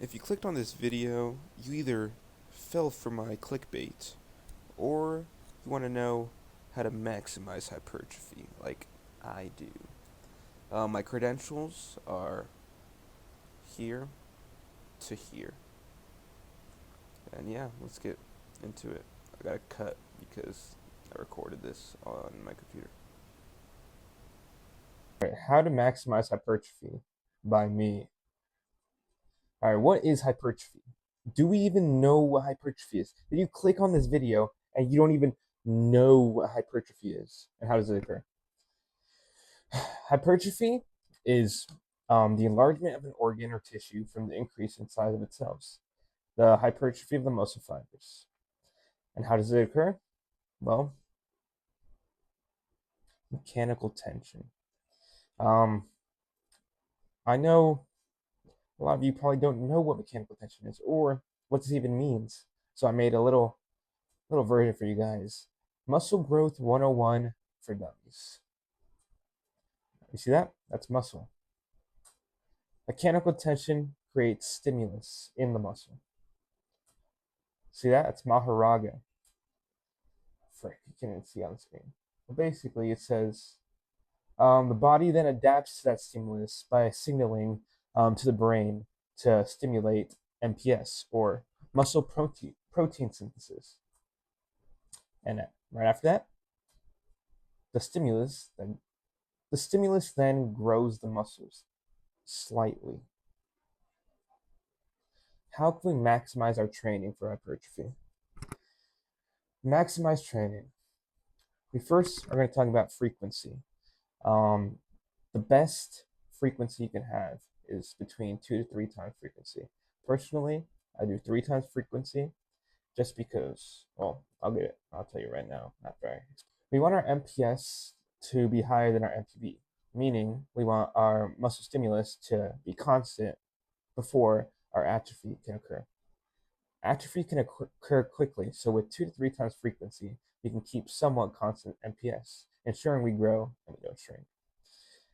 If you clicked on this video, you either fell for my clickbait, or you want to know how to maximize hypertrophy, like I do. My credentials are here to here. And yeah, let's get into it. I got a cut because I recorded this on my computer. Alright, how to maximize hypertrophy by me. Alright, what is hypertrophy? Do we even know what hypertrophy is? Did you click on this video and you don't even know what hypertrophy is? And how does it occur? Hypertrophy is the enlargement of an organ or tissue from the increase in size of its cells. The hypertrophy of the muscle fibers. And how does it occur? Well, mechanical tension. I know a lot of you probably don't know what mechanical tension is or what this even means. So I made a little version for you guys. Muscle growth 101 for dummies. You see that? That's muscle. Mechanical tension creates stimulus in the muscle. See that? It's Maharaga. Frick, you can't even see on the screen. Well, basically, it says the body then adapts to that stimulus by signaling to the brain to stimulate MPS, or muscle protein synthesis. And right after that, the stimulus then grows the muscles slightly. How can we maximize our training for hypertrophy? Maximize training. We first are going to talk about frequency. The best frequency you can have is between 2 to 3 times frequency. Personally, I do 3 times frequency just because, well, I'll tell you right now after I explain. We want our MPS to be higher than our MPB, meaning we want our muscle stimulus to be constant before our atrophy can occur. Atrophy can occur quickly, so with 2 to 3 times frequency, we can keep somewhat constant MPS, ensuring we grow and we don't shrink.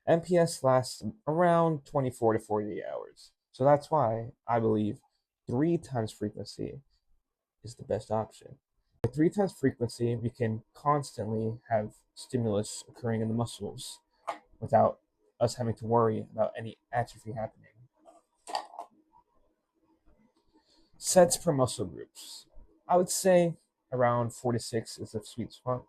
MPS lasts around 24 to 48 hours, so that's why I believe 3 times frequency is the best option. With 3 times frequency, we can constantly have stimulus occurring in the muscles without us having to worry about any atrophy happening. Sets per muscle groups. I would say around 46 is the sweet spot.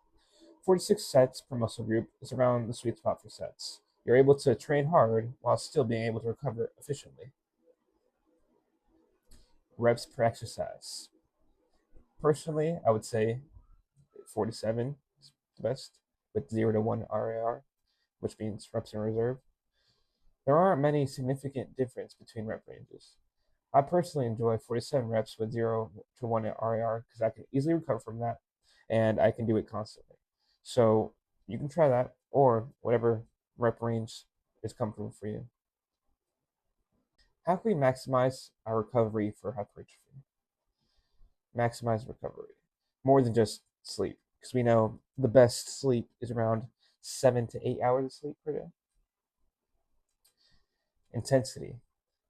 46 sets per muscle group is around the sweet spot for sets. You're able to train hard while still being able to recover efficiently. Reps per exercise. Personally, I would say 47 is the best with 0 to 1 RAR, which means reps in reserve. There aren't many significant difference between rep ranges. I personally enjoy 47 reps with 0 to 1 RAR because I can easily recover from that and I can do it constantly. So you can try that or whatever rep range is comfortable for you. How can we maximize our recovery for hypertrophy? Maximize recovery more than just sleep, because we know the best sleep is around 7 to 8 hours of sleep per day. Intensity.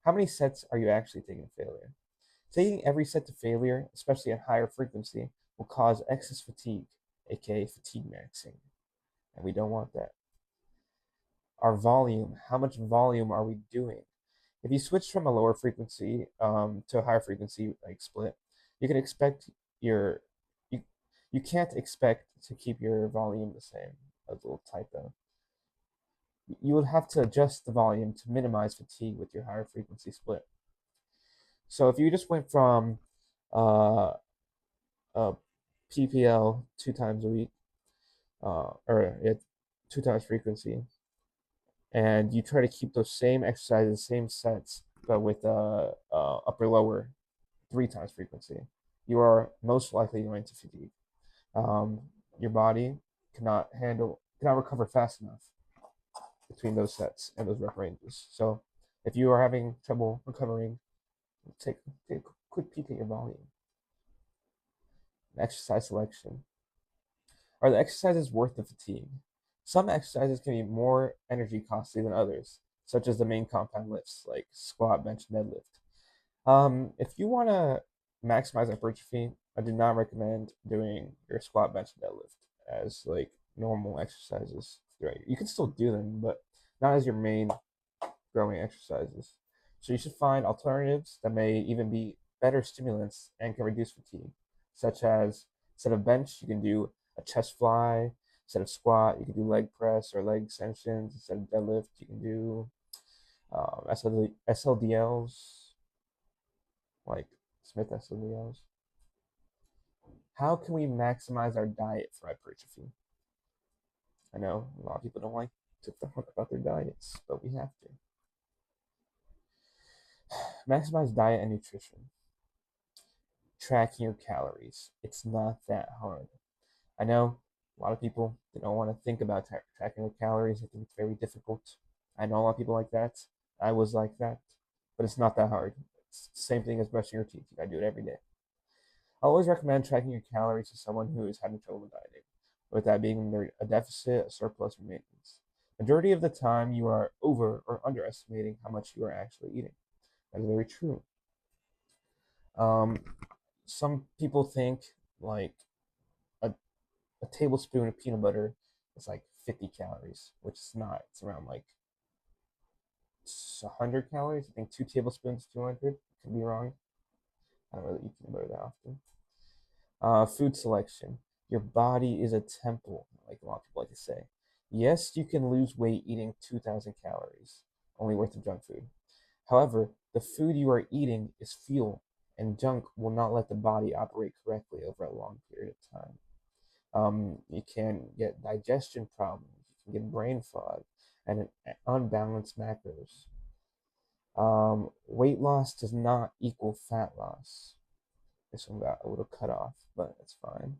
How many sets are you actually taking to failure? Taking every set to failure, especially at higher frequency, will cause excess fatigue, aka fatigue maxing, and we don't want that. Our volume. How much volume are we doing? If you switch from a lower frequency to a higher frequency, like split, you can expect your you you can't expect to keep your volume the same. A little typo. You would have to adjust the volume to minimize fatigue with your higher frequency split. So if you just went from a PPL 2 times a week, or 2 times frequency, and you try to keep those same exercises, same sets, but with upper lower 3 times frequency, you are most likely going to fatigue. Your body cannot recover fast enough between those sets and those rep ranges. So if you are having trouble recovering, take a quick peek at your volume. Exercise selection. Are the exercises worth the fatigue? Some exercises can be more energy costly than others, such as the main compound lifts like squat, bench, and deadlift. If you want to maximize hypertrophy, I do not recommend doing your squat, bench, and deadlift as like normal exercises. Right? You can still do them, but not as your main growing exercises. So you should find alternatives that may even be better stimulants and can reduce fatigue, such as instead of bench, you can do a chest fly. Instead of squat, you can do leg press or leg extensions. Instead of deadlift, you can do SLDLs, like Smith SLDLs. How can we maximize our diet for hypertrophy? I know a lot of people don't like to talk about their diets, but we have to. Maximize diet and nutrition. Tracking your calories. It's not that hard. I know a lot of people they don't want to think about tracking their calories. I think it's very difficult. I know a lot of people like that. I was like that, but it's not that hard. It's the same thing as brushing your teeth. You gotta do it every day. I always recommend tracking your calories to someone who is having trouble with dieting, with that being a deficit, a surplus, or maintenance. Majority of the time, you are over or underestimating how much you are actually eating. That is very true. Um, some people think like a, a tablespoon of peanut butter is like 50 calories, which is not. It's around like 100 calories. I think 2 tablespoons, 200. Could be wrong. I don't really eat peanut butter that often. Food selection. Your body is a temple, like a lot of people like to say. Yes, you can lose weight eating 2,000 calories, only worth of junk food. However, the food you are eating is fuel, and junk will not let the body operate correctly over a long period of time. You can get digestion problems, you can get brain fog, and unbalanced macros. Weight loss does not equal fat loss. This one got a little cut off, but it's fine.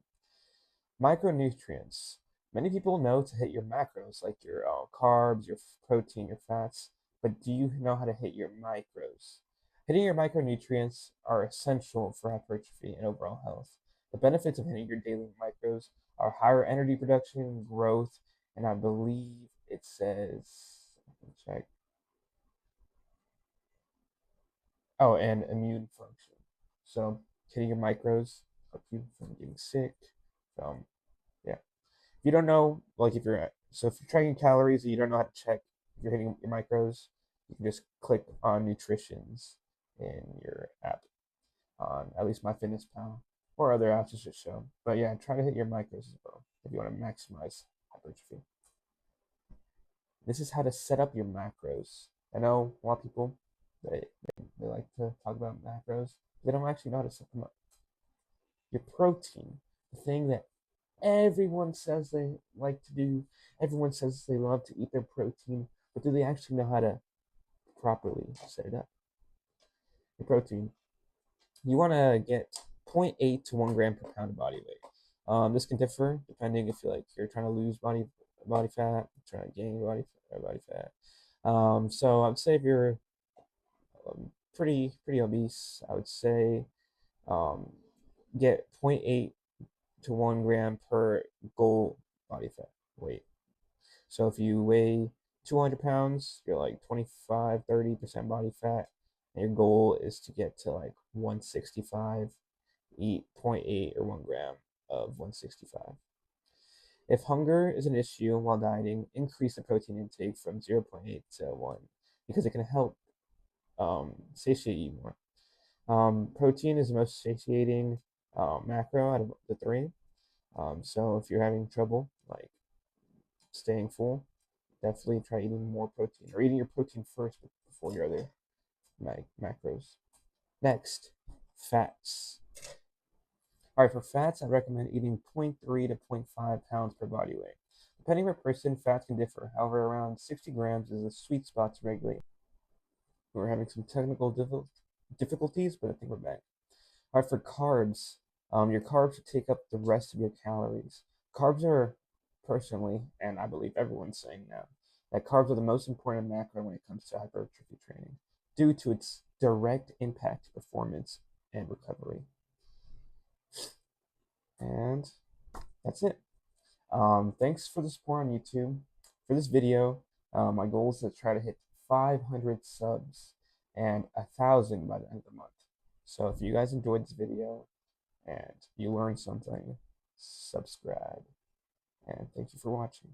Micronutrients. Many people know to hit your macros, like your carbs, your protein, your fats, but do you know how to hit your micros? Hitting your micronutrients are essential for hypertrophy and overall health. The benefits of hitting your daily micros are higher energy production, growth, and I believe it says, let me check. Oh, and immune function. So hitting your micros help you from getting sick, from yeah. If you don't know, like if you're so if you're tracking calories and you don't know how to check if you're hitting your micros, you can just click on nutritions in your app on at least MyFitnessPal or other apps that should show. But yeah, try to hit your micros as well if you want to maximize hypertrophy. This is how to set up your macros. I know a lot of people they like to talk about macros. They don't actually know how to set them up. Your protein, the thing that everyone says they like to do. Everyone says they love to eat their protein, but do they actually know how to properly set it up? The protein. You want to get zero point 0.8 to 1 gram per pound of body weight. This can differ depending if you're trying to lose body fat, trying to gain body fat. So I would say if you're pretty obese, I would say um, get zero point 0.8 to 1 gram per goal body fat weight. So if you weigh 200 pounds, you're like 25, 30% body fat, and your goal is to get to like 165, eat zero point 0.8 or 1 gram of 165. If hunger is an issue while dieting, increase the protein intake from 0.8 to 1 because it can help satiate you more. Protein is the most satiating macro out of the three. So if you're having trouble like staying full, definitely try eating more protein or eating your protein first before your other macros. Next, fats. All right, for fats, I recommend eating zero point 0.3 to zero point 0.5 pounds per body weight. Depending per person, fats can differ. However, around 60 grams is a sweet spot to regulate. We're having some technical difficulties, but I think we're back. All right, for carbs, your carbs should take up the rest of your calories. Carbs are, personally, and I believe everyone's saying now, that carbs are the most important macro when it comes to hypertrophy training due to its direct impact to performance and recovery. And that's it. Thanks for the support on YouTube. For this video, my goal is to try to hit 500 subs and 1,000 by the end of the month. So if you guys enjoyed this video and you learned something, subscribe. And thank you for watching.